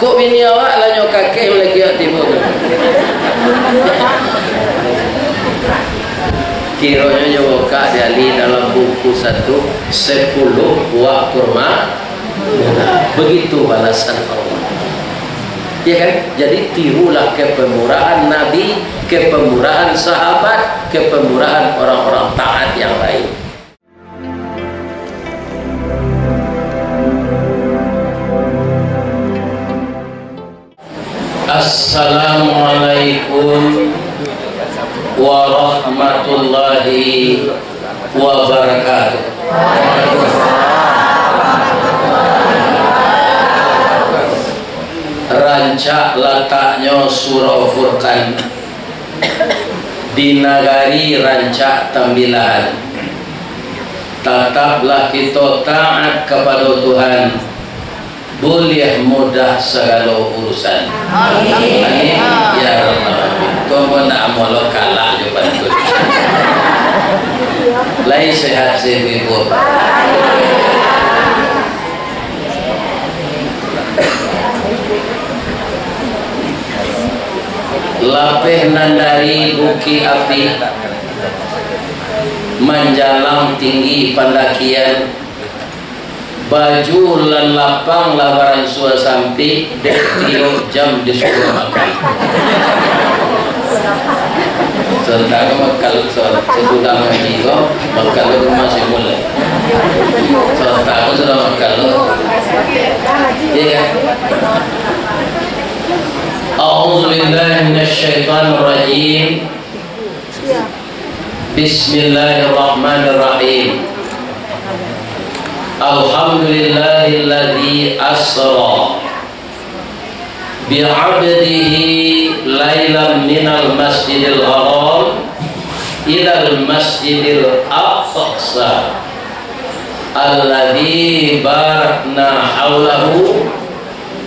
Kok bini awak lah nyok kakek lagi ya tiba tu. Kiranya nyoka diali dalam buku 10 buah kurma. Begitu balasan Allah. Ya kan? Jadi tirulah kepemurahan Nabi, kepemurahan sahabat, kepemurahan orang-orang taat yang lain. Assalamualaikum warahmatullahi wabarakatuh. Rancak letaknya surah Furqan di nagari rancak tambilan. Tetaplah kita taat kepada Tuhan, boleh mudah segala urusan. Amin ya rabbal alamin. Kau pun tak mau kalah je bantu. Lai sehat ibu. Lapeh nandari buki api, menjalang tinggi pendakian, baju lan lapang labaran sua sampai dek tiok jam disuruh makan. Sementara makal sesudah mengaji makal itu masih mulai. Sementara sudah makal, ya. A'udzu billahi minasyaitonir rajim. Bismillahirrahmanirrahim. Alhamdulillahilladzi asra bi'abdihi lailan minal masjidil haram ilal masjidil aqsa alladzi barakna haulahu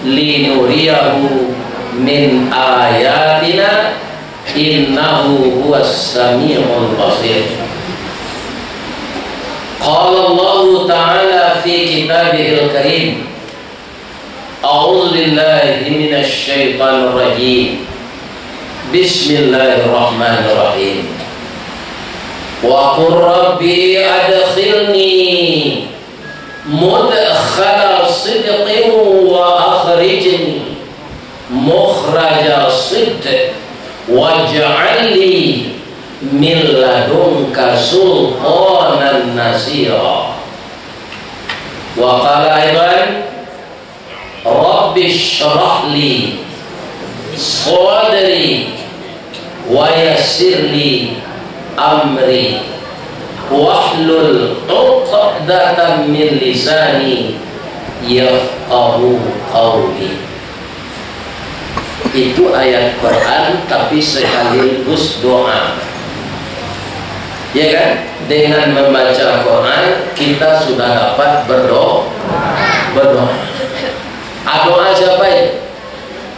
linuriyahu min ayatina innahu huwas samiul basir. Qala Allah Ta'ala fi kitabihil karim, a'udzu billahi minasy syaithanir rajim. Bismillahirrahmanirrahim. Wa qur rabbi adkhilni mudkhala sidqin wa akhrijni mukhraja sidq waj'alni min ladunka sultanan nasira. Wa qala aidan rabbi shrah li sadri wa yassir li amri wahlul 'uqdatan min lisani yafqahu qawli. Itu ayat Quran tapi sekaligus doa. Ya kan? Dengan membaca Quran kita sudah dapat berdoa. Doa siapa itu?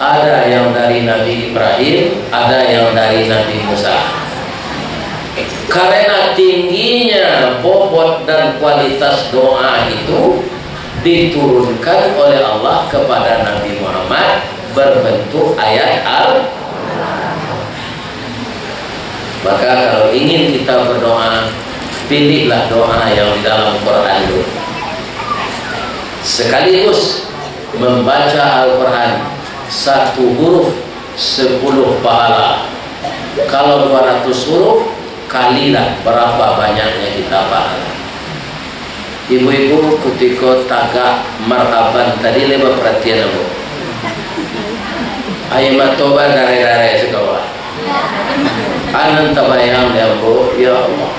Ada yang dari Nabi Ibrahim, ada yang dari Nabi Musa. Karena tingginya bobot dan kualitas doa itu diturunkan oleh Allah kepada Nabi Muhammad berbentuk ayat Maka kalau ingin kita berdoa, pilihlah doa yang di dalam Quran dulu. Sekaligus membaca Al-Quran 1 huruf 10 pahala. Kalau 200 huruf, kalilah berapa banyaknya kita pahala. Ibu-ibu ketika tagak marhaban tadi lebih perhatian aku. Ayo matoba dare-dare sekawa. Anan tabayang ya Bu, ya Allah.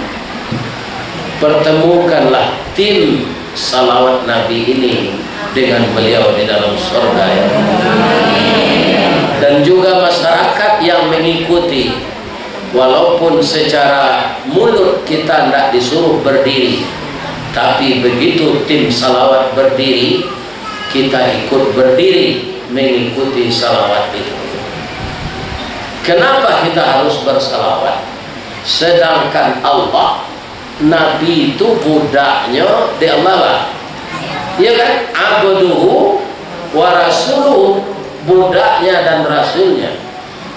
Pertemukanlah tim salawat Nabi ini dengan beliau di dalam surga ya. Dan juga masyarakat yang mengikuti, walaupun secara mulut kita tidak disuruh berdiri, tapi begitu tim salawat berdiri, kita ikut berdiri mengikuti salawat itu. Kenapa kita harus bersalawat? Sedangkan Allah, Nabi itu budaknya di Allah, ya kan? Abduhu wa rasuluhu. budaknya dan rasulnya,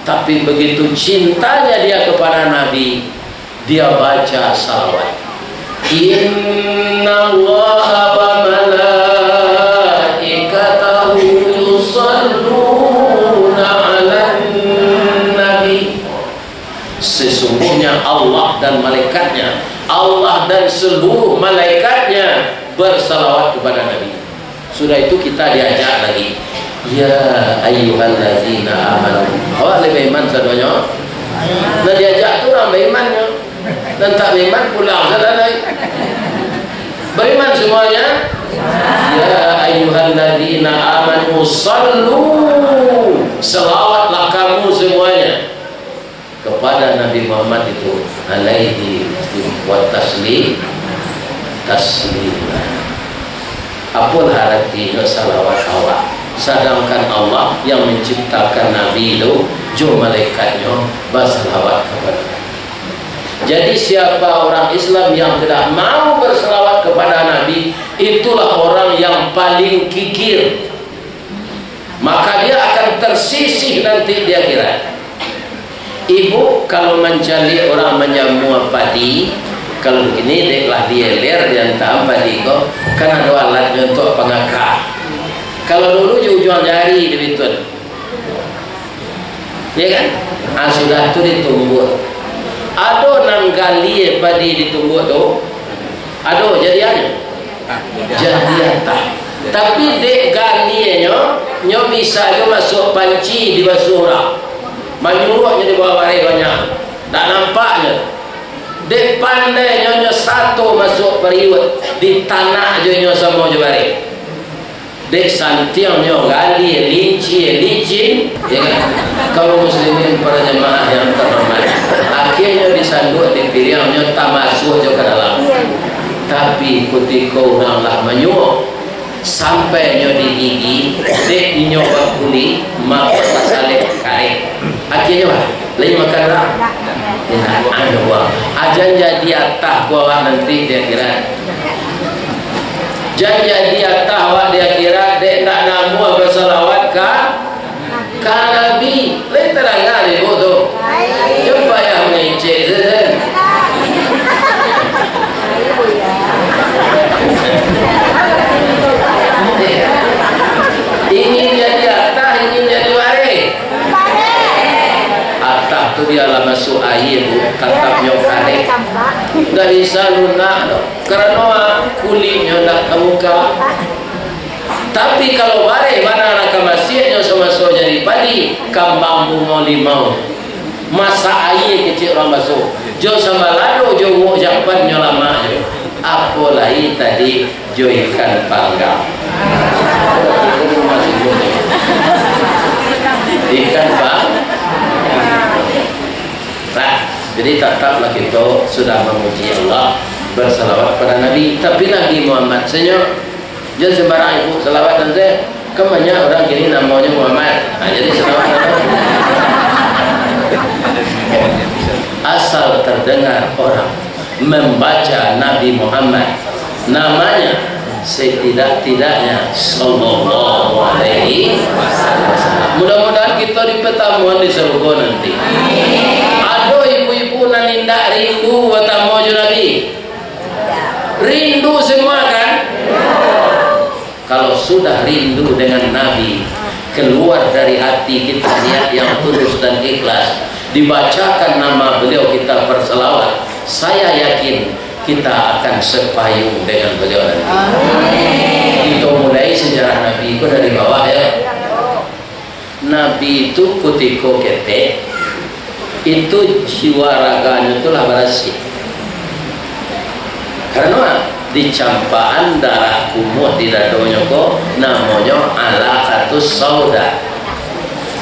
tapi begitu cintanya dia kepada Nabi, dia baca salawat. Inna Allaha wa malaikatahu yusalluna 'alan nabi. Sesungguhnya Allah dan malaikatnya, Allah dan seluruh malaikatnya bersalawat kepada Nabi. Sudah itu kita diajak lagi, ya ayyuhallazina amanu. Awak lebih iman sadonya. Nah diajak tu orang berimannya, dan tak beriman pulang salah lagi. Beriman semuanya. Ya ayyuhallazina amanu sallu, selawatlah kamu semuanya kepada Nabi Muhammad itu alaihi wa taslim taslima. Apa artinya salawat awak? Sedangkan Allah yang menciptakan Nabi itu, jo malaikatnya bersalawat kepada Nabi. Jadi siapa orang Islam yang tidak mau bersalawat kepada Nabi, itulah orang yang paling kikir. Maka dia akan tersisih nanti di akhirat. Ibu kalau mencari orang menjamu padi, kalau begini deklah dia ler dan tak padi kok, kan ada alatnya untuk pengakar. Kalau dulu jual jari di bitun, ya kan? Sudah tu ditumbuk. Ada 6 kali padi ditumbuk tu, ada jadiannya, jadian tak. Tapi dek kalinya, nyo bisa jo masuk panci di basuh orang. Menyuruhnya di bawah barai banyak, tak nampaknya. Dek pandai nyonya satu masuk periwet di tanah nyonya sama je barai. Dek santiang nyo gali licin, ya kan? Kaum muslimin para jemaah yang terhormat, akhirnya disanduk di piringnya tak masuk je ke dalam. Tapi ketika orang lah menyuruh sampai nyo di gigi, dek nyo bakuli maka salib karet. Akhirnya lah, lain makan lah. Ada buang. Ajan jadi atah buang nanti dia kira. Jangan jadi atah awak dia kira dek nak namu bersalawat ka Nabi. Lain terang kali tu. Jumpa yang mengecek saja. Ingin jadi atah, ingin jadi waris. Atah tu dia lah masuk air tu, tetap nyokare. Tak bisa lunak dong, kerana kulitnya nak ke muka. Tapi kalau waris mana nak masihnya sama-sama jadi padi, kambang bunga limau. Masa air kecil orang masuk. Jo sama lado jo wok japannya lama jo. Apa lagi tadi jo ikan panggang. Ikan bang. Nah, jadi tetaplah kita sudah memuji Allah, bersalawat pada Nabi. Tapi Nabi Muhammad senyum, jangan sembarang ibu salawat dan saya. Kebanyak orang gini namanya Muhammad. Nah, jadi salawat. Asal terdengar orang membaca Nabi Muhammad, namanya setidak-tidaknya sallallahu alaihi wasallam. Mudah-mudahan kita di pertemuan di surga nanti. Ada ibu-ibu nan indak rindu bertemu Nabi. Rindu semua kan? Kalau sudah rindu dengan Nabi, keluar dari hati kita niat yang tulus dan ikhlas, dibacakan nama beliau kita berselawat, saya yakin kita akan sepayung dengan beliau nanti. Kita mulai sejarah Nabi itu dari bawah ya. Nabi itu ketika ketek itu jiwa raganya itulah berasih. Karena dicampaan darah kumuh di dadonya kok namanya alaqatus sauda.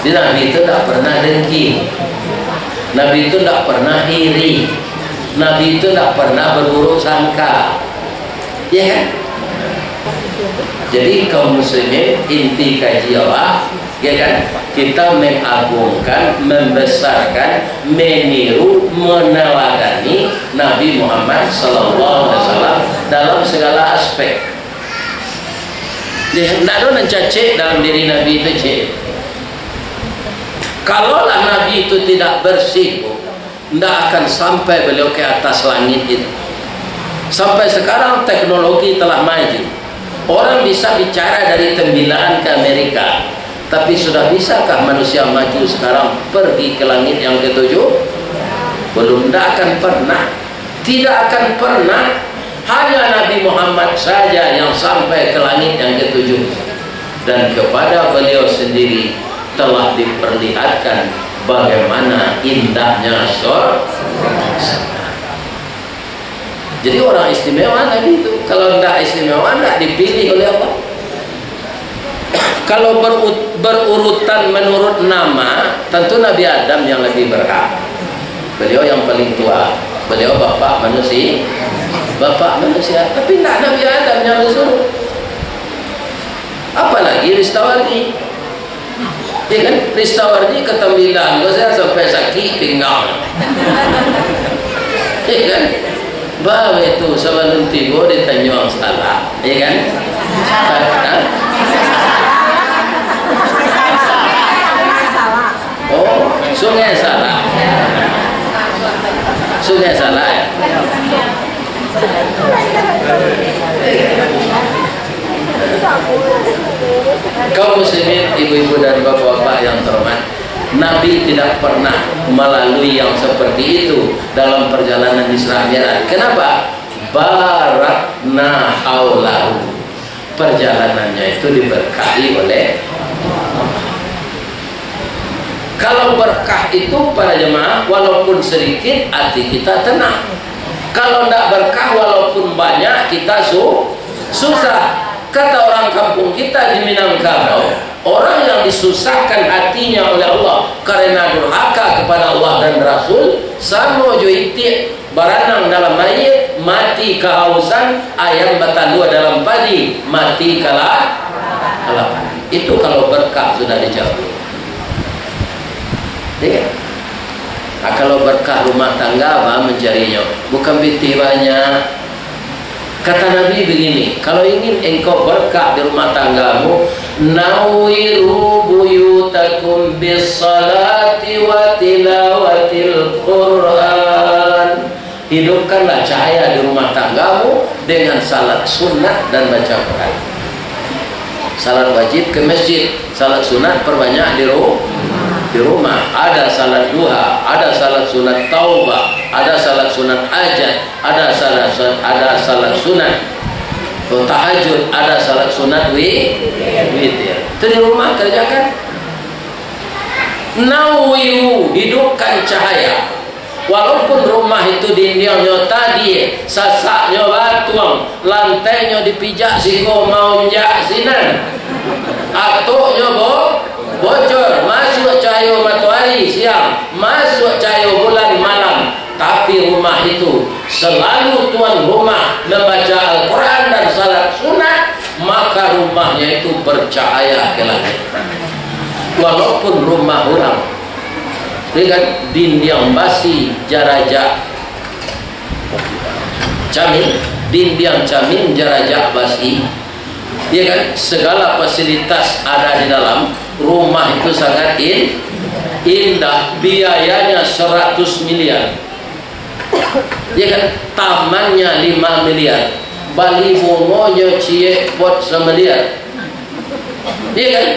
Di Nabi itu tak pernah dengki, Nabi itu tak pernah iri, Nabi itu tak pernah berburuk sangka, ya kan? Jadi kaum muslimin inti kaji awak, ya kan? Kita mengagungkan, membesarkan, meniru, meneladani Nabi Muhammad SAW dalam segala aspek. Tidak ada yang cacik dalam diri Nabi itu cik. Kalaulah Nabi itu tidak bersih, tidak akan sampai beliau ke atas langit itu. Sampai sekarang teknologi telah maju, orang bisa bicara dari Tembilaan ke Amerika, tapi sudah bisakah manusia maju sekarang pergi ke langit yang ketujuh? Belum, tidak akan pernah, tidak akan pernah. Hanya Nabi Muhammad saja yang sampai ke langit yang ketujuh, dan kepada beliau sendiri telah diperlihatkan bagaimana indahnya surga. Jadi orang istimewa Nabi itu. Kalau tidak istimewa, tidak dipilih oleh Allah. Kalau berurutan menurut nama, tentu Nabi Adam yang lebih berhak. Beliau yang paling tua, beliau bapak manusia, tapi tidak Nabi Adam yang disuruh. Apalagi Ristawardi, ya kan? Ristawardi ke Tembilaan, saya sampai sakit pinggang, ya kan? Bawa itu sebelum tiba di Tanjung Salah, ya kan? Oh, Sungai Salah, Sungai Salah ya. Kaum muslimin, ibu-ibu dan bapak-bapak yang terhormat, Nabi tidak pernah melalui yang seperti itu dalam perjalanan Isra Mi'raj. Kenapa? Barakna haulahu. Perjalanannya itu diberkahi oleh Allah. Kalau berkah itu para jemaah, walaupun sedikit hati kita tenang. Kalau tidak berkah walaupun banyak kita susah. Kata orang kampung kita di Minangkabau, orang yang disusahkan hatinya oleh Allah karena durhaka kepada Allah dan Rasul, sama joiti baranang dalam air, mati kehausan, ayam batalua dalam padi, mati kelaparan. Itu kalau berkah sudah dijawab. Ya. Nah, kalau berkah rumah tangga apa mencarinya? Bukan biti banyak. Kata Nabi begini, kalau ingin engkau berkah di rumah tanggamu, nawiru buyutakum bis salati wa tilawatil Quran. Hidupkanlah cahaya di rumah tanggamu dengan salat sunat dan baca Quran. Salat wajib ke masjid, salat sunat perbanyak di rumah. Ada salat duha, ada salat sunat taubah, ada salat sunat hajat, ada salat sunat tahajud, ada salat sunat witir. Itu di rumah kerjakan. Nawiru, hidupkan cahaya. Walaupun rumah itu dindingnya tadi sasaknya batuang, lantainya dipijak siko mau njak sinan, atoknya bocor, masuk cahaya matahari siang, masuk cahaya bulan malam, tapi rumah itu selalu tuan rumah membaca Al-Quran dan salat sunat, maka rumahnya itu bercahaya ke langit. Walaupun rumah orang dengan dinding basi jarajak camin, dinding camin jarajak basi, ya kan, segala fasilitas ada di dalam rumah itu sangat indah, biayanya 100 miliar, ya kan, tamannya 5 miliar, Bali bungonya cie pot 1 miliar, ya kan.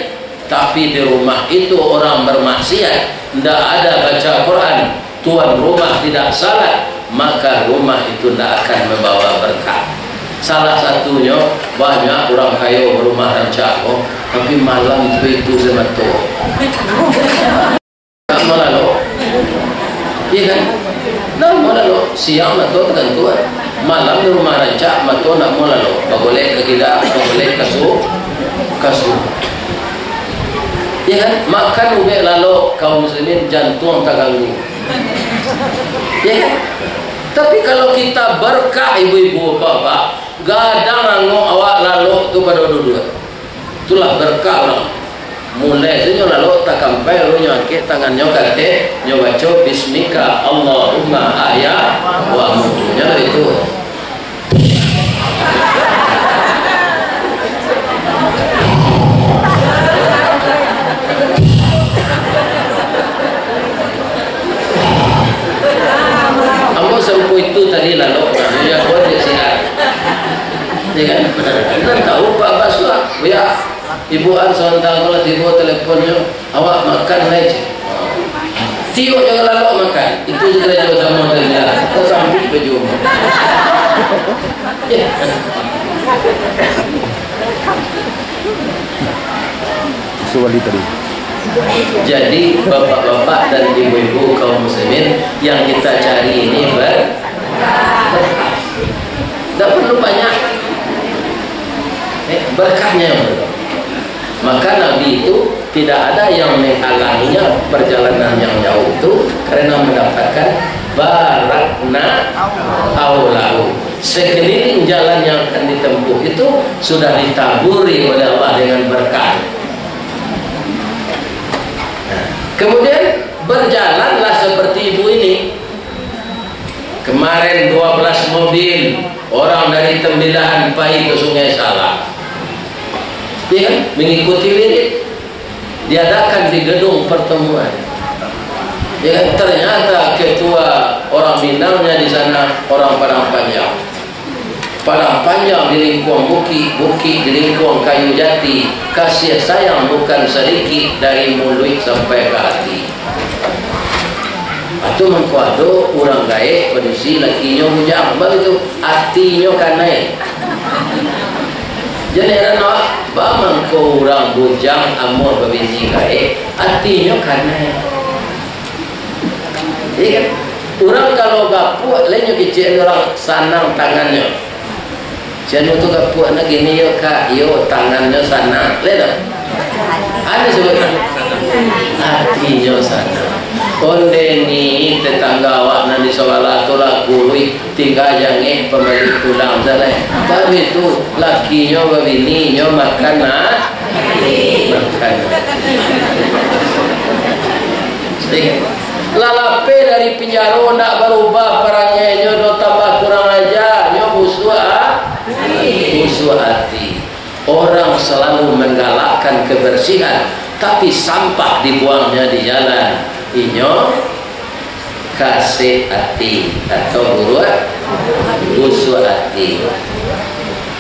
Tapi di rumah itu orang bermaksiat, tidak ada baca Quran, tuan rumah tidak salat, maka rumah itu tidak akan membawa berkah. Salah satunya, banyak orang kaya berumah rancak, tapi malam itu sematu tak malam, iya kan? Nak malam siang atau tergantuan, malam di rumah rancak matu nak malam, boleh ke kita, boleh kasur. Ya kan, makan ubek lalu kaum muslimin jantung tak ganggu, ya kan. Tapi kalau kita berkah ibu-ibu bapak, gadang langu awak lalu tu pada dua-dua, itulah berkah orang. Mulai tu lalu tak kampai lu nyakit tangannya kate nyobaco bismika Allahumma ayah wa mutunya dari itu. kan? Nah, tahu Pak Baswa, ya Ibu An sementara kalau ibu teleponnya, awak makan aja. Tio jangan lalu makan, itu segera jauh sama ternyata. Kau sampai berjumpa. Suwali tadi. Jadi bapak-bapak dan ibu-ibu kaum muslimin yang kita cari ini tidak perlu banyak berkahnya yang berkah. Maka Nabi itu tidak ada yang menghalanginya perjalanan yang jauh itu karena mendapatkan barakna aulahu. Sekeliling jalan yang akan ditempuh itu sudah ditaburi oleh Allah dengan berkah. Kemudian berjalanlah seperti ibu ini. Kemarin 12 mobil orang dari Tembilahan Pai ke Sungai Salak, ya kan? Mengikuti wirid diadakan di gedung pertemuan. Ya kan? Ternyata ketua orang Minangnya di sana orang Padang Panjang. Padang Panjang di lingkungan bukit, bukit di lingkungan kayu jati. Kasih sayang bukan sedikit dari mulut sampai ke hati. Atau mengkuado orang gaek kondisi lakinya bujang, begitu hatinya kan naik. Jadi rana bamang ko orang bujang amor berbisi gaek, hatinya kan naik. Jadi kan orang kalau gapuk lainnya kecil orang sanang tangannya. Jangan tu gapuk nak gini yo kak, yo tangannya sana, lihat. Ada sebutnya hatinya sana. Onde ni tetangga awak nanti soal tu laku lui tiga jangan pemilik tulang sana. Tapi tu lakinya babininya makan makan. Lalape dari penjara nak berubah perangnya nyo tambah kurang aja nyo musuh hati. Orang selalu menggalakkan kebersihan, tapi sampah dibuangnya di jalan. Inyo kasih hati atau busuk hati.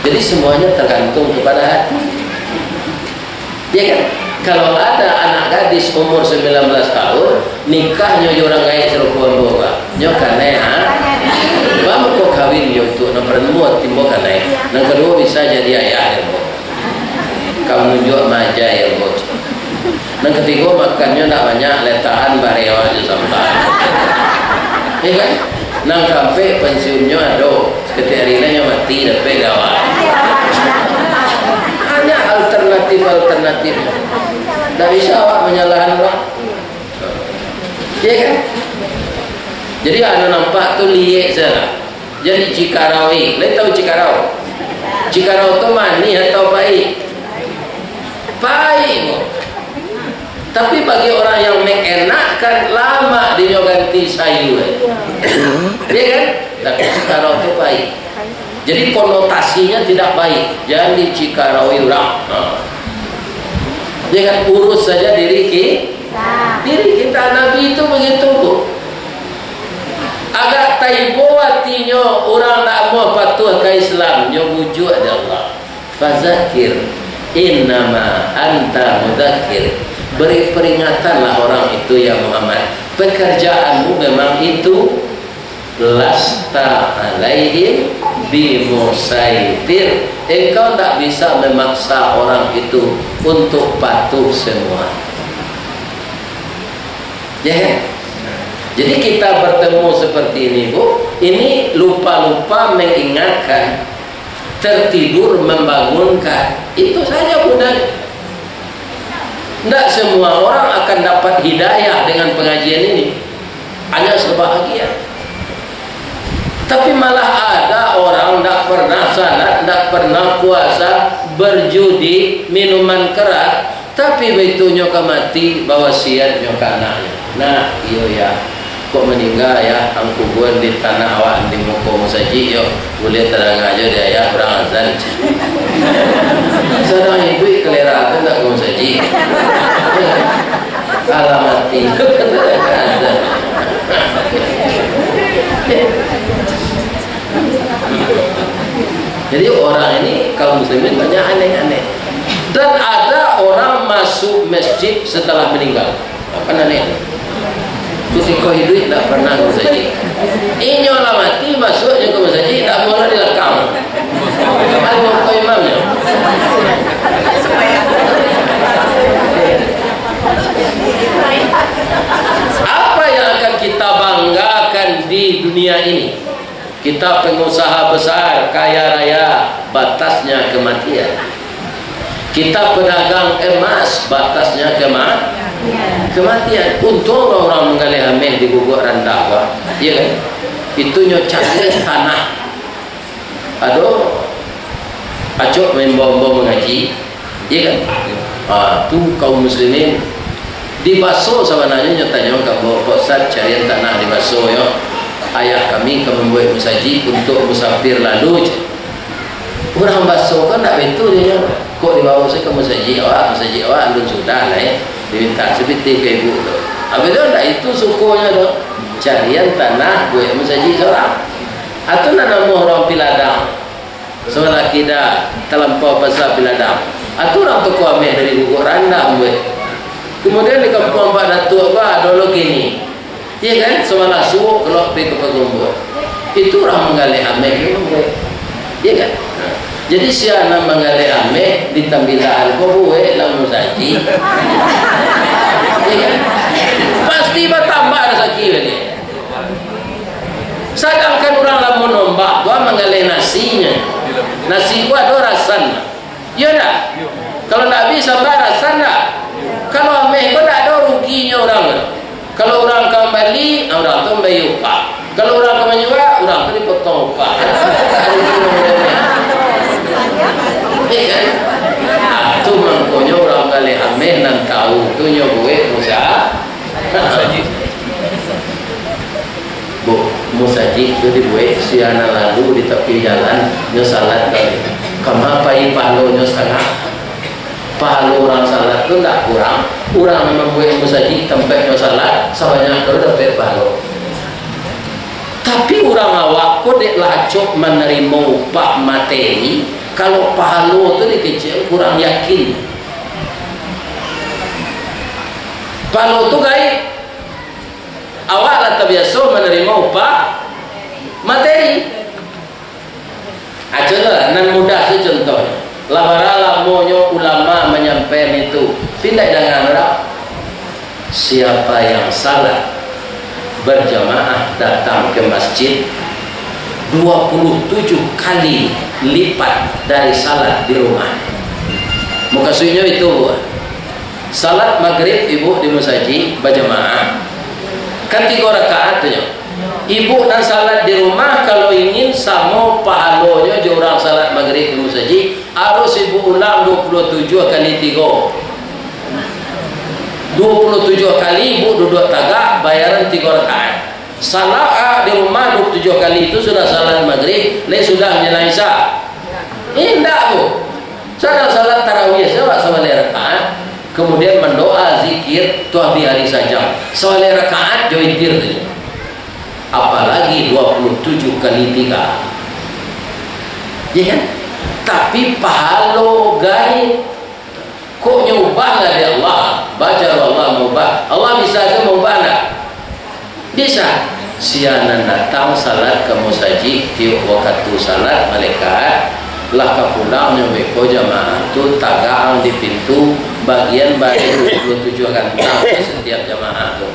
Jadi semuanya tergantung kepada hati. Ya kan? Kalau ada anak gadis umur 19 tahun nikahnya orang gaya serupuan boga nyo kanai kamu kok kawin yo tu nomor 2 timbo kanai yang kedua bisa jadi ayah ya kamu nunjuk maja ya bos. Yang ketiga makannya tak banyak letahan barewa aja sampai. Ya kan? Nang kafe pensiunnya ada ketika harinya mati dapat gawat. Hanya alternatif. Tak bisa awak menyalahkan orang. Ya kan? Jadi anda nampak tu liek saja. Jadi Cikarawi, lihat tahu Cikarau? Cikarau tu manis atau pahit? Pahit. Tapi bagi orang yang mengenakkan lama dia ganti sayur. Ya kan? Tapi Cikarau tu pahit. Jadi konotasinya tidak baik. Jangan di Cikarawi orang. Ya kan? Urus saja diri kita. Nabi itu begitu bu. Agak taibo hatinya orang tak mau patuh ke Islam. Dia bujuk ada Allah. Fazakir innama anta mudakir. Beri peringatanlah orang itu ya Muhammad. Pekerjaanmu memang itu lasta alaihim bimusaitir. Engkau tak bisa memaksa orang itu untuk patuh semua. Ya kan? Jadi kita bertemu seperti ini bu, ini lupa-lupa mengingatkan, tertidur membangunkan, itu saja mudah. Tidak semua orang akan dapat hidayah dengan pengajian ini, hanya sebahagia. Tapi malah ada orang tidak pernah salat, tidak pernah puasa, berjudi, minuman keras, tapi begitu nyoka mati bawa siat nyoka anaknya. Nah, iyo ya. Kok meninggal ya angkubuan di tanah awak di muka musaji yo boleh terang aja dia ya kurang azan seorang ibu kelera aku tak musaji alamati Jadi orang ini kaum muslimin banyak aneh-aneh. Dan ada orang masuk masjid setelah meninggal. Apa aneh? Ketika hidup tidak pernah ke masjid. Ini orang mati masuknya ke masjid tidak boleh dilekam. Ada kau imamnya. Apa yang akan kita banggakan di dunia ini? Kita pengusaha besar, kaya raya, batasnya kematian. Kita pedagang emas, batasnya kematian. Untung orang menggali ameh di Guguk Rendah, Pak. Iya kan? Itu nyocaknya tanah. Aduh, acok main bom-bom mengaji. Iya kan? Tu kaum muslimin di Baso sebenarnya nyatanya kalau Ustaz carian tanah di Baso ya. Ayah kami membuat musajid untuk musafir lalu. Orang Baso kan tak betul dia. Kok dibawa saya ke masjid awak belum sudah lah ya, diminta seperti ke ibu tu. Habis tu tak itu sukunya tu carian tanah buat masjid seorang. Atau nak nama orang Piladang, seorang kita terlampau pasal Piladang. Atau orang tu kuameh dari Guguk Rendah buat. Kemudian di kampung Pak Datuk apa dulu gini, iya kan seorang suuk kalau pergi ke Pegumbur. Itu orang menggali ameh buat, iya kan? Jadi siapa menggali ameh di tambilan kau buat lamu saji, ya kan? Pasti bertambah rezeki ni. Sedangkan orang lamu nombak gua menggali nasinya, nasi gua ada rasanya, ya dah. Kalau tak bisa barasan dah. Kalau ameh gua tak ada ruginya orang. Kalau orang kembali, orang tu bayar upah. Kalau orang kembali orang tu dipotong upah. Kan? Itu mangkonya orang kali ameh nan tahu tu nyobuat musa. Bu, musajid tu dibuat siana lalu di tepi jalan nyo salat kali. Kama pai palo nyo setengah. Palo orang salat tu tak kurang. Orang membuat musajid tempat nyo salat sebanyak tu dapat palo. Tapi orang awak kok dek lacok menerima upah materi. Kalau pahala tu dikecil kurang yakin. Pahala tu gaib. Awak lah terbiasa menerima upah materi. Ajalah nan mudah sih contohnya. Labara monyo ulama menyampaikan itu. Tindak dengan orang. Siapa yang salat berjamaah datang ke masjid 27 kali lipat dari salat di rumah. Maksudnya itu salat maghrib ibu di masjid berjamaah kan 3 rakaatnya. Ibu dan salat di rumah kalau ingin sama pahalanya je orang salat maghrib di masjid harus ibu ulang 27 kali 3. 27 kali ibu duduk tagak bayaran 3 rakaat. Salat di rumah 27 kali itu sudah salat maghrib, sudah menyelesaikan. Indah bu, sudah salat tarawih sahabat sawali rakaat, kemudian mendoa zikir tuah di hari saja. Sawali rakaat joitir tu. Apalagi 27 kali 3. Ya kan? Tapi pahala gaib. Kok nyubah lah dia Allah? Baca Allah mubah. Allah bisa ke mubah tak? Bisa. Sianan datang salat ke masjid tiup waktu salat malaikat lah kapulangnya weko jamaah tu tagang di pintu bagian baru 27 gantang setiap jamaah tu.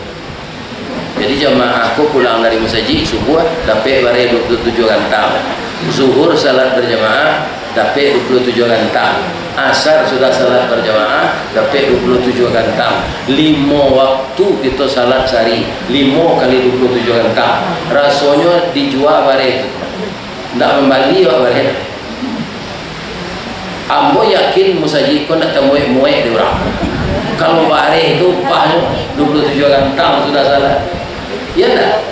Jadi jamaah aku pulang dari masjid subuh dapat bare 27 gantang. Zuhur salat berjamaah dapat 27 gantang. Asar sudah salat berjamaah dapat 27 gantang. 5 waktu kita salat sehari 5 kali 27 gantang. Rasanya dijual bare itu. Tidak membagi bare. Ambo yakin musajid kau nak temuai di orang. Kalau bare itu upahnya 27 gantang sudah salat. Ya tak?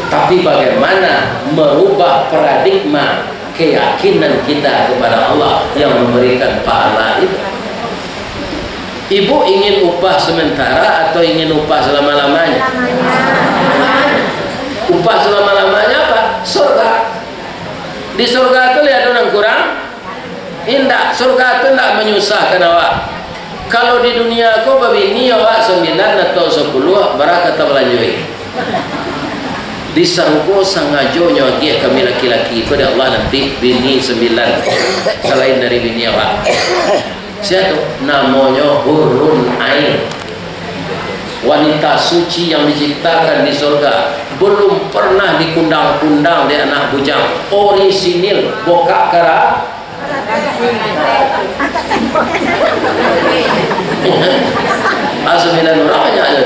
Tapi bagaimana merubah paradigma keyakinan kita kepada Allah yang memberikan pahala itu? Ibu ingin upah sementara atau ingin upah selama-lamanya? Upah selama-lamanya apa? Surga. Di surga itu lihat orang kurang indah. Surga itu tidak menyusahkan awak. Kalau di dunia kau babini awak 9 atau 10 barakat belanjoi. Di saruko sangajonya dia kami laki-laki pada Allah nanti bini 9 selain dari bini awak. Siapa? Namanya hurun ain. Wanita suci yang diciptakan di surga, belum pernah dikundang-kundang di anak bujang, orisinil bokak kara asmilan orang banyak aja.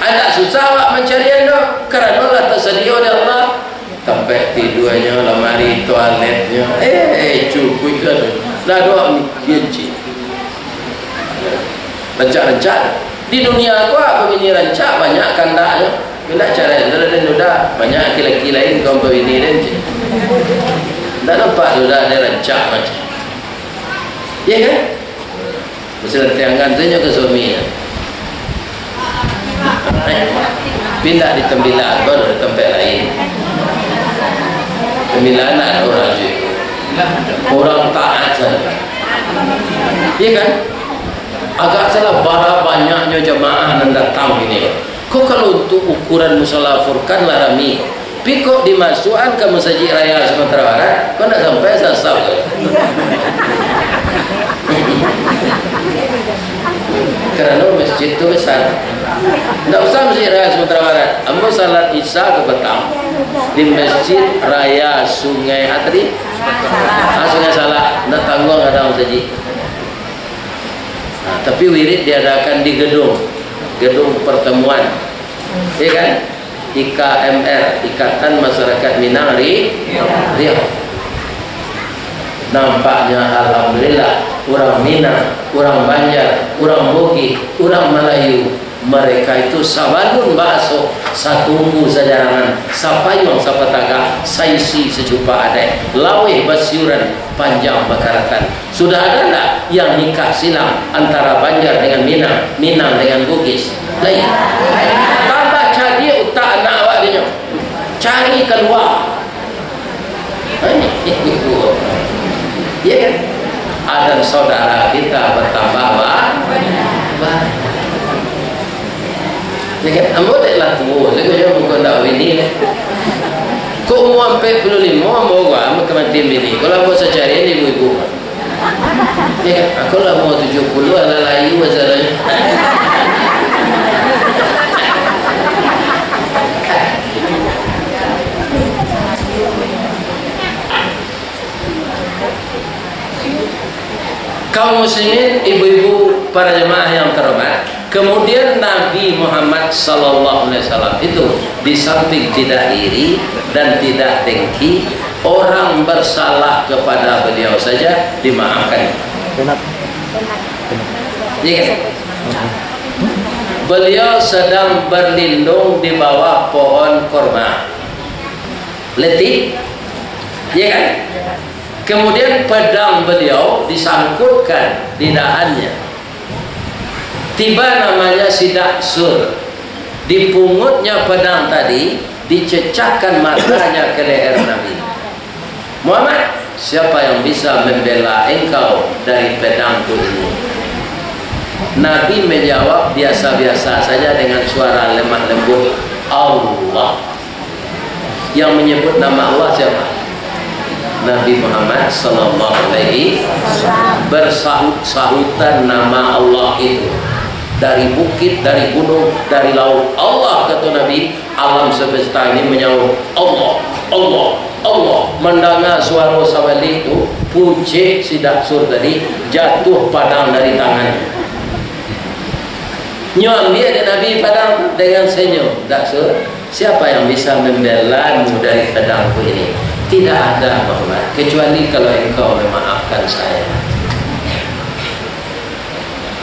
Ada susah awak mencari anda karena Allah tersedia oleh Allah. Tempat tidurnya, lemari toiletnya, cukup kan dah doa mikir rencana di dunia aku apa bini rancak banyak kandaknya bila cara dan sudah banyak laki-laki lain kau bini rancak tak nampak sudah ada rancak macam ya kan mesti tiangan tanya ke suaminya pindah di tembilan baru di tempat lain tembilan ada orang itu orang taat saja ya kan agak salah bara banyaknya jemaah yang datang ini. Kok kalau untuk ukuran musala Furqan larami, tapi kok dimasukkan ke Masjid Raya Sumatera Barat, kok tidak sampai sasab. Karena masjid itu besar. Tidak usah Masjid Raya Sumatera Barat. Ambo salat Isya ke petang di Masjid Raya Sungai Atri. Sungai Salak. Tidak tanggung ada masjid. Nah, tapi wirid diadakan di gedung pertemuan, ya kan? IKMR, Ikatan Masyarakat Minang Riau. Nampaknya alhamdulillah orang Minang, orang Banjar, orang Bugis, orang Melayu, mereka itu sabalun bakso satunggu sajarangan sapayong sapataga saisi sejupa adai laweh basyuran panjang bakaratan. Sudah ada tak yang nikah silang antara Banjar dengan Minang dengan Bugis lain tambah cari utak anak awak dia cari keluar ya kan ada saudara kita bertambah banyak. Ya kan, ambo tak lah tua, saya kau bukan dah ini lah. Kau umur 45, ambo gua, ambo kematian bini. Kalau ambo secari ni ibu-ibu. Ya kan, aku lah mau 70, ada layu masalahnya. Kaum muslimin, ibu-ibu, para jemaah yang terhormat. Kemudian Nabi Muhammad sallallahu alaihi wasallam itu di samping tidak iri dan tidak dengki, orang bersalah kepada beliau saja dimaafkan. Ya kan? Beliau sedang berlindung di bawah pohon korma. Letih, ya kan? Kemudian pedang beliau disangkutkan di dahannya. Tiba namanya Sidak Sur, dipungutnya pedang tadi, dicecahkan matanya ke leher Nabi Muhammad. Siapa yang bisa membela engkau dari pedangku ini? Nabi menjawab biasa-biasa saja dengan suara lemah lembut, Allah. Yang menyebut nama Allah siapa? Nabi Muhammad sallallahu alaihi wasallam. Bersahut-sahutan nama Allah itu. Dari bukit, dari gunung, dari laut. Allah, kata Nabi, alam semesta ini menyahut Allah, Allah, Allah. Mendengar suara sawali itu, puncik Sidak Sur tadi jatuh padang dari tangannya. Nyuam dia dan Nabi padang dengan senyum. Sidak Sur, siapa yang bisa membelamu dari pedangku ini? Tidak ada Muhammad, kecuali kalau engkau memaafkan saya.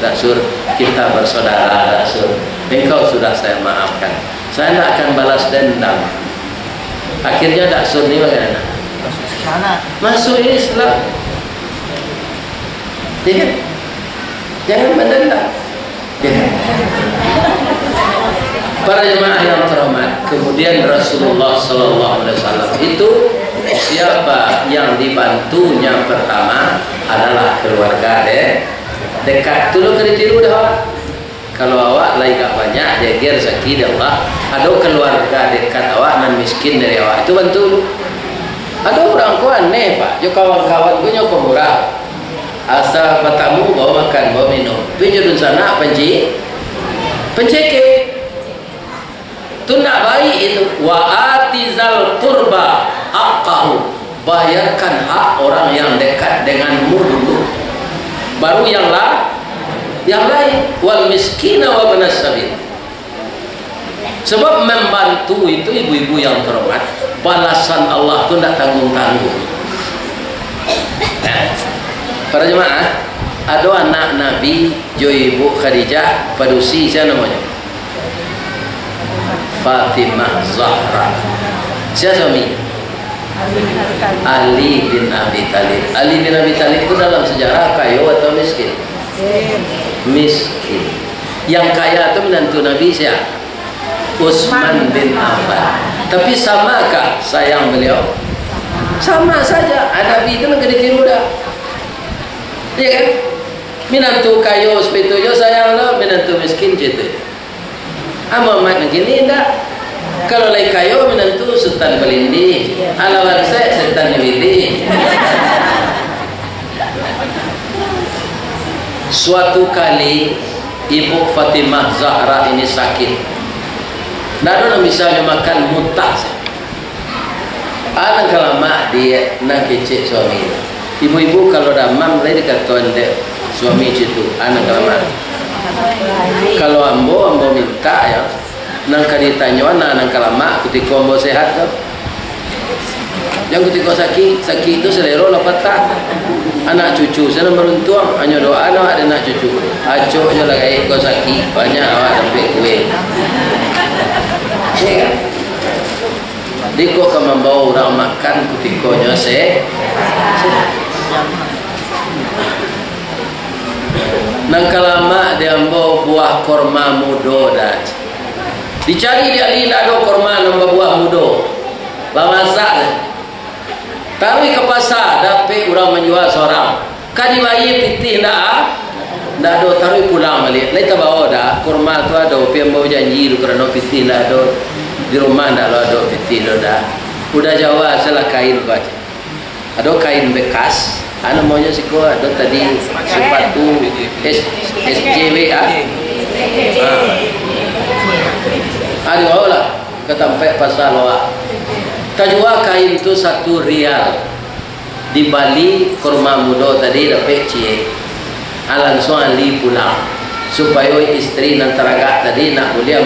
Sidak Sur, kita bersaudara. Sidak Sur, engkau sudah saya maafkan, saya tidak akan balas dendam. Akhirnya Sidak Sur ini bagaimana? Masuk Islam. Ya, jangan mendendam. Ya. Para jemaah yang terhormat, kemudian Rasulullah sallallahu alaihi wasallam itu siapa yang dibantunya pertama adalah keluarga dekat. Tulu keritiru dah. Kalau awak lagi gak banyak jaga rezeki dari Allah, ada keluarga dekat awak nan miskin dari awak itu bantu. Ada orang ku aneh pak, jo kawan-kawan ku nyo pemurah. Asal bertamu bawa makan, bawa minum. Pergi sana penceke. Tu nak baik itu. Wa atizal qurba haqqahu. Bayarkan hak orang yang dekat denganmu dulu. Baru yang lain. Wal miskina wa banas sabil. Sebab membantu itu ibu-ibu yang terhormat, balasan Allah tu tak tanggung-tanggung. Para jemaah, ada anak Nabi jo ibu Khadijah padusi siapa namanya? Fatimah Zahra. Siapa suami? Ali bin Abi Thalib. Ali bin Abi Thalib itu dalam sejarah kaya atau miskin? Miskin. Yang kaya itu menantu Nabi siapa? Utsman bin Affan. Tapi samakah sayang beliau? Sama saja. Nabi itu negeri tiru dah. Iya kan? Minantu kayo seperti itu sayang lo, minantu miskin gitu. Muhammad begini enggak. Kalau lagi kayo minantu sultan belindi, alawan saya sultan belindi. Suatu kali ibu Fatimah Zahra ini sakit. Nado misalnya makan mutah. Anak lama dia nak kecil suami. Ibu-ibu kalau damam lagi dekat tuan dek suami itu anak lama. Kalau ambo minta ya, nang kaditanya anak lama ketika ambo sehat kan. Yang ketika sakit itu selero lapatah. Anak cucu saya meruntuang hanya doa anak ada cucu. Acok je lagi kau sakit banyak awak dapat kue. Ya kan? Diko akan membawa orang makan ketikanya nang kalama dia membawa buah korma mudo dah. Dicari dia lila do korma nambah buah mudo. Lamasak. Taruh ke pasar dapat orang menjual seorang. Kadi bayi pitih ndak do taruh pulang balik. Lai bawa dah korma tu ada pian bawa janji kerana pitih ndak do di rumah ndak ada pitih do dah. Udah Jawa salah kain baca. Ada kain bekas. Anu maunya siko ada tadi sepatu SJW ada lah ketampai pasal awak. Kajua kain itu 1 rial. Di Bali kurma mudo tadi dapat cie. Langsung Ali pulang supaya istri dan teraga tadi nak boleh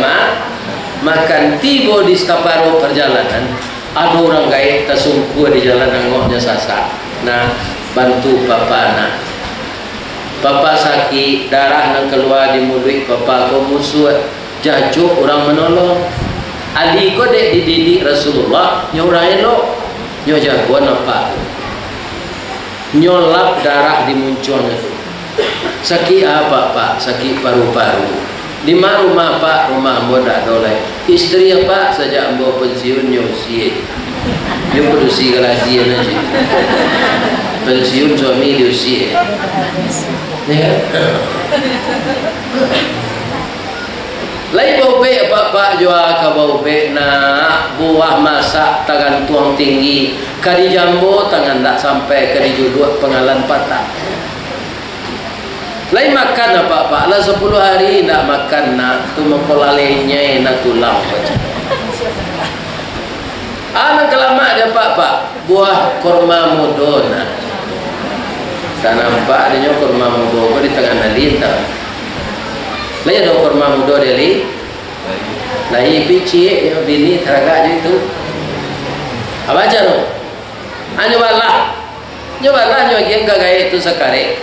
makan. Tiba di separuh perjalanan ada orang gaib tersungkur di jalan angoknya sasak. Nah bantu papa anak. Papa sakit, darah yang keluar di mulut papa kau musuh jajuk orang menolong. Ali kau dek dididik Rasulullah nyorang elok nyor jagoan apa nyolap darah di muncul itu. Sakit apa pak? Sakit paru-paru. Di rumah pak, rumah ambo tak dolai. Istri apa saja ambo pensiun nyosie. Dia produksi kelajian aja. Pensiun suami diusia. Ya. Lai bau be pak jual ke bau be nak buah masak tangan tuang tinggi kadi jambo tangan tak sampai kadi juduk pengalan patah. Lai makan apa pak lah 10 hari nak makan nak tu mengkolalenya nak tulang macam. Anak kelama dia pak buah korma mudo nak. Tak nampak dia korma mudo di tengah nalita. Lai ada korma mudo dia li. Lai pici bini teraga je itu. Apa aja no? Nyobalah nyobagian gagai itu sekali.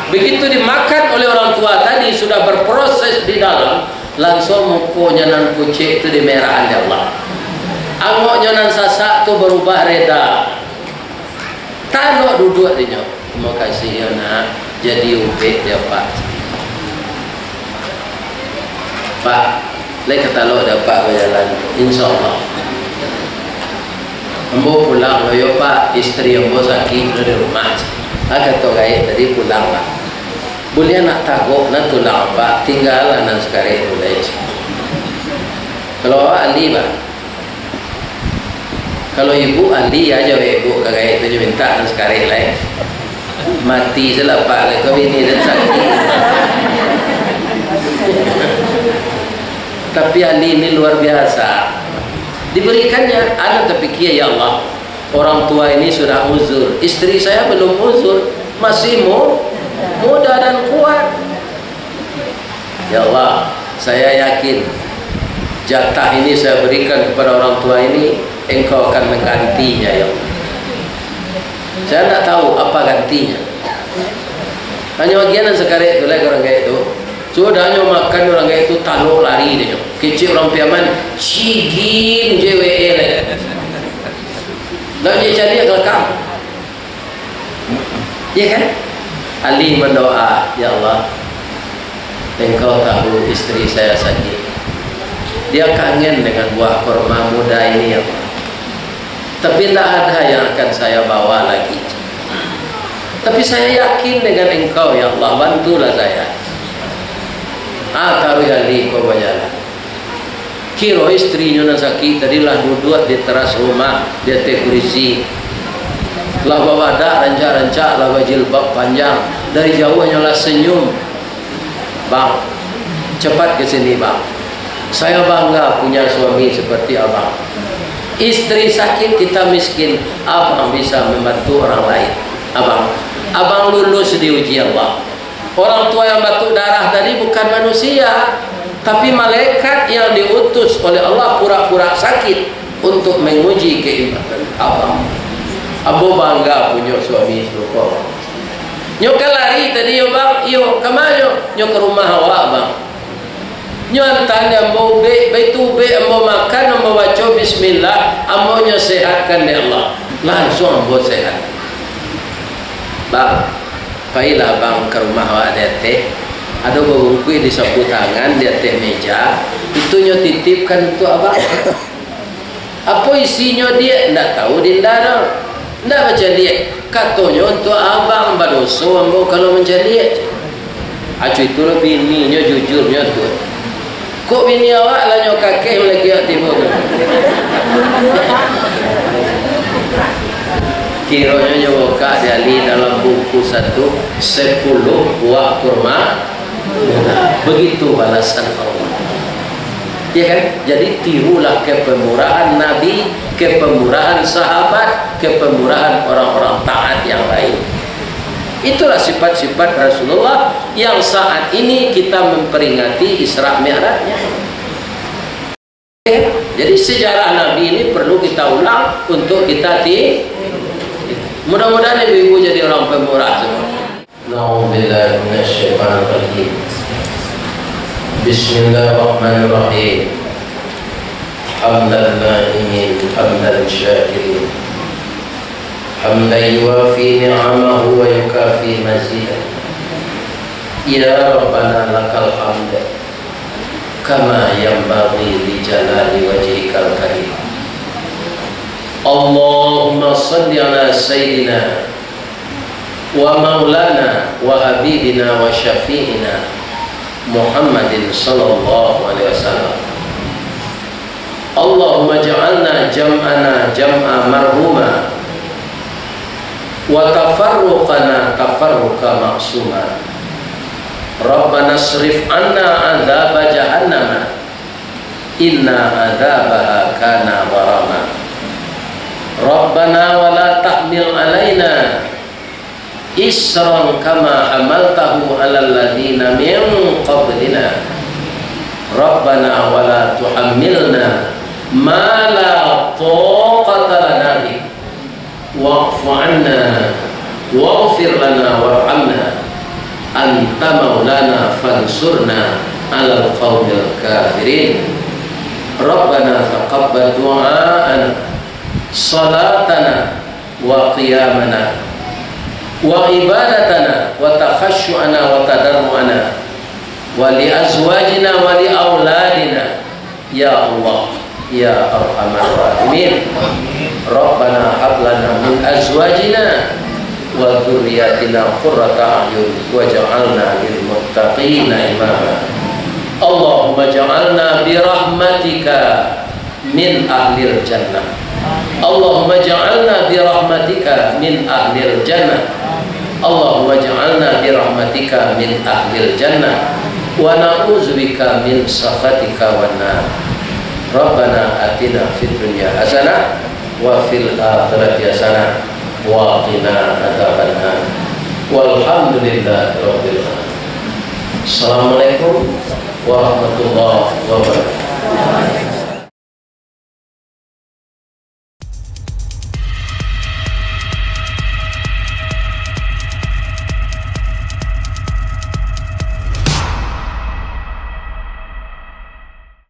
Begitu dimakan oleh orang tua tadi sudah berproses di dalam, langsung mukonya nan pucik itu dimerahan di Allah. Angoknya nan sasak tu berubah reda. Tano duduk dia. Terima kasih ya nak. Jadi ubek dia pak. Pak, lek kata lo dapat berjalan, insya Allah. Ambo pulang loh yo pak, istri ambo sakit di rumah. Agak tu gaya tadi pulang lah. Boleh nak takut nak tulang pak, tinggal nan sekarang tu lagi. Kalau ahli pak, kalau ibu ahli aja ibu kagak itu je minta nan sekarang lah. Mati selapak lah kau ini dan sakit. Tapi ahli ini luar biasa. Diberikannya anak terpikir, ya Allah, orang tua ini sudah uzur, istri saya belum uzur, masih muda dan kuat. Ya Allah, saya yakin jatah ini saya berikan kepada orang tua ini, engkau akan menggantinya, ya Allah. Saya tidak tahu apa gantinya. Hanya bagian sekarang itu lah orang kayak itu. Sudah hanya makan orang kayak itu taluk lari dia. Kecil orang piaman cigin JWE lah. Dan dia jadi kelakar. Ya kan? Ali berdoa, ya Allah, engkau tahu istri saya sakit. Dia kangen dengan buah kurma muda ini, ya Allah. Tapi tidak ada yang akan saya bawa lagi. Tapi saya yakin dengan engkau, ya Allah, bantulah saya. Taruh Ali kau berjalan. Kira istrinya nak sakit, tadilah duduk di teras rumah, dia kursi. Lah bawa dak rancak-rancak, lah jilbab panjang. Dari jauhnya lah senyum. Bang, cepat ke sini bang. Saya bangga punya suami seperti abang. Istri sakit, kita miskin, abang bisa membantu orang lain. Abang lulus di ujian Allah. Orang tua yang batuk darah tadi bukan manusia, tapi malaikat yang diutus oleh Allah pura-pura sakit untuk menguji keimanan abang. Abu bangga punya suami serupa. Nyo lari tadi yo bang, yo kemana nyo ke rumah awak bang. Nyo tanya mau baitu ambo makan, ambo baca bismillah, ambo nyo sehatkan ya Allah. Langsung ambo sehat. Bang, pailah bang ke rumah awak dia teh, ada bungkus di sapu tangan di atas meja, itu nyo titipkan untuk abang. Apa isinya dia tidak tahu, tidak baca dia. Katanya untuk abang badoso ambo kalau mencari. Acu itu lah bininya jujurnya tu. Kok bini awak lah nyo kakek lagi tiba tu. Kiranya nyoka diali dalam buku 10 buah kurma muda. Begitu balasan Allah. Ya kan? Jadi tirulah kepemurahan Nabi, kepemurahan sahabat, kepemurahan orang-orang taat yang lain. Itulah sifat-sifat Rasulullah yang saat ini kita memperingati Isra Mi'rajnya. Jadi sejarah Nabi ini perlu kita ulang untuk kita mudah-mudahan ibu-ibu jadi orang pemurah semua. Na'udzubillahi minasyaitonir rajim. Bismillahirrahmanirrahim. Hamdan na'imin, hamdan syakirin, hamdan yuafi ni'amahu wa yukafi mazidah. Ya Rabbana lakal hamd kama yanbaghi li jalali wajhikal karim. Allahumma salli ala sayyidina wa maulana wa habibina wa syafi'ina Muhammadin sallallahu alaihi wasallam. Allahumma ja'alna jam'ana jam'a marhuma wa tafarruqana tafarruqa ma'suma. Rabbana asrif anna adzaba jahannama inna adzabaha kana gharama. Rabbana wa la tahmil alaina isran kama hamaltahu alal ladina min qablina. Rabbana wa la tuhammilna ma la taqata lana bi wa'fu 'anna waghfir lana warhamna anta maulana fansurna 'alal qaumil kafirin. Rabbana taqabbal du'aana salatana wa qiyamana wa ibadatana wa takhasyu'ana wa tadarru'ana wa li azwajina wa li auladina ya Allah ya arhamar rahimin. Rabbana hab lana min azwajina wa dzurriyyatina qurrata a'yun waj'alna lil muttaqina imama. Allahumma ja'alna bi rahmatika min ahlil jannah. Allahumma ja'alna bi rahmatika min ahlil jannah. Allahumma ja'alna bi rahmatika min ahlil jannah wa na'udzubika min sakhatika wan nar. Rabbana atina fid dunya hasanah wa fil akhirati hasanah wa qina adzabannar. Walhamdulillahi rabbil alamin. Assalamualaikum warahmatullahi wabarakatuh.